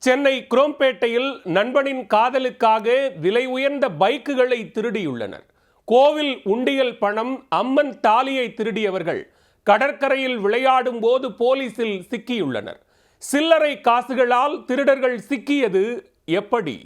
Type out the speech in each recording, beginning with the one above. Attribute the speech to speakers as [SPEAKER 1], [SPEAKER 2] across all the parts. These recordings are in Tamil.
[SPEAKER 1] சென்னை குரோம்பேட்டையில் நண்பனின் காதலுக்காக விலை உயர்ந்த பைக்குகளை திருடியுள்ளனர். கோவில் உண்டியல் பணம், அம்மன் தாலியை திருடியவர்கள் கடற்கரையில் விளையாடும் போது போலீசில் சிக்கியுள்ளனர். சில்லறை காசுகளால் திருடர்கள் சிக்கியது எப்படி?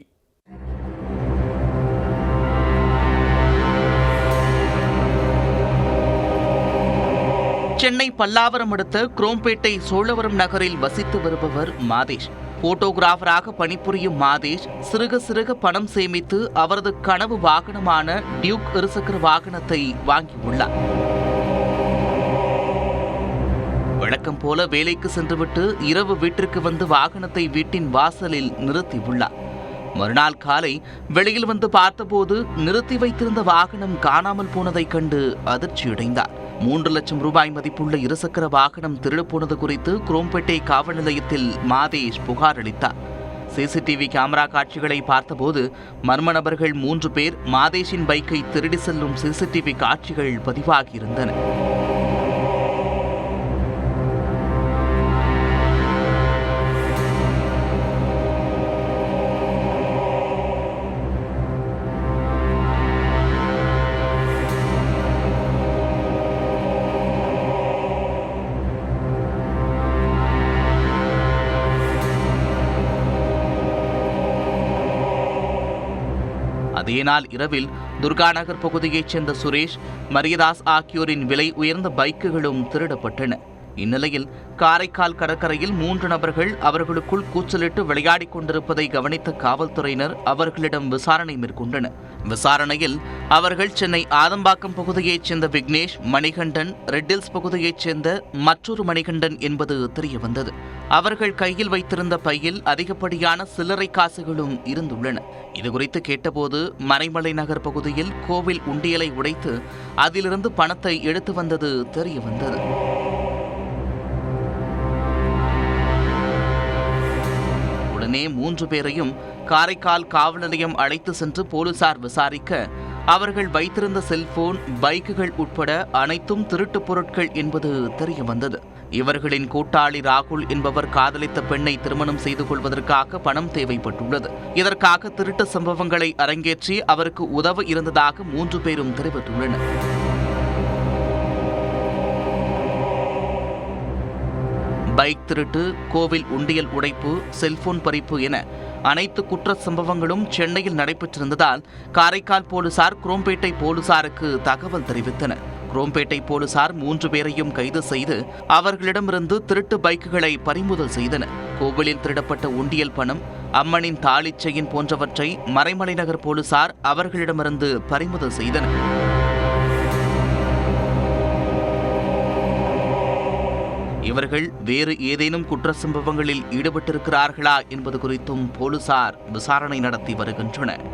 [SPEAKER 2] சென்னை பல்லாவரம் அடுத்த குரோம்பேட்டை சோழவரம் நகரில் வசித்து வருபவர் மாதேஷ். போட்டோகிராஃபராக பணிபுரியும் மாதேஷ் சிறுக சிறுக பணம் சேமித்து அவரது கனவு வாகனமான டியூக் இருசக்கர வாகனத்தை வாங்கியுள்ளார். வழக்கம் போல வேலைக்கு சென்றுவிட்டு இரவு வீட்டிற்கு வந்து வாகனத்தை வீட்டின் வாசலில் நிறுத்தியுள்ளார். மறுநாள் காலை வெளியில் வந்து பார்த்தபோது நிறுத்தி வைத்திருந்த வாகனம் காணாமல் போனதைக் கண்டு அதிர்ச்சியடைந்தார். 3 லட்சம் ரூபாய் மதிப்புள்ள இருசக்கர வாகனம் திருடுபோனது குறித்து குரோம்பேட்டை காவல் நிலையத்தில் மாதேஷ் புகார் அளித்தார். சிசிடிவி கேமரா காட்சிகளை பார்த்தபோது மர்ம நபர்கள் 3 பேர் மாதேஷின் பைக்கை திருடி செல்லும் சிசிடிவி காட்சிகள் பதிவாகியிருந்தன. அதே நாள் இரவில் துர்காநகர் பகுதியைச் சேர்ந்த சுரேஷ், மரியதாஸ் ஆகியோரின் விலை உயர்ந்த பைக்குகளும் திருடப்பட்டன. இந்நிலையில் காரைக்கால் கடற்கரையில் 3 நபர்கள் அவர்களுக்குள் கூச்சலிட்டு விளையாடிக் கொண்டிருப்பதை கவனித்த காவல்துறையினர் அவர்களிடம் விசாரணை மேற்கொண்டனர். விசாரணையில் அவர்கள் சென்னை ஆதம்பாக்கம் பகுதியைச் சேர்ந்த விக்னேஷ், மணிகண்டன், ரெட்டில்ஸ் பகுதியைச் சேர்ந்த மற்றொரு மணிகண்டன் என்பது தெரியவந்தது. அவர்கள் கையில் வைத்திருந்த பையில் அதிகப்படியான சில்லறை காசுகளும் இருந்துள்ளன. இதுகுறித்து கேட்டபோது மறைமலை நகர் பகுதியில் கோவில் உண்டியலை உடைத்து அதிலிருந்து பணத்தை எடுத்து வந்தது தெரியவந்தது. உடனே 3 பேரையும் காரைக்கால் காவல் நிலையம் அழைத்து சென்று போலீசார் விசாரிக்க, அவர்கள் வைத்திருந்த செல்போன், பைக்குகள் உட்பட அனைத்தும் திருட்டு பொருட்கள் என்பது தெரியவந்தது. இவர்களின் கூட்டாளி ராகுல் என்பவர் காதலித்த பெண்ணை திருமணம் செய்து கொள்வதற்காக பணம் தேவைப்பட்டுள்ளது. இதற்காக திருட்டு சம்பவங்களை அரங்கேற்றி அவருக்கு உதவ இருந்ததாக 3 பேரும் தெரிவித்துள்ளனர். பைக் திருட்டு, கோவில் உண்டியல் உடைப்பு, செல்போன் பறிப்பு என அனைத்து குற்ற சம்பவங்களும் சென்னையில் நடைபெற்றிருந்ததால் காரைக்கால் போலீசார் குரோம்பேட்டை போலீசாருக்கு தகவல் தெரிவித்தனர். குரோம்பேட்டை போலீசார் 3 பேரையும் கைது செய்து அவர்களிடமிருந்து திருட்டு பைக்குகளை பறிமுதல் செய்தனர். கோவிலில் திருடப்பட்ட உண்டியல் பணம், அம்மனின் தாலி செயின் போன்றவற்றை மறைமலை நகர் போலீசார் அவர்களிடமிருந்து பறிமுதல் செய்தனர். இவர்கள் வேறு ஏதேனும் குற்ற சம்பவங்களில் ஈடுபட்டிருக்கிறார்களா என்பது குறித்தும் போலீசார் விசாரணை நடத்தி வருகின்றனர்.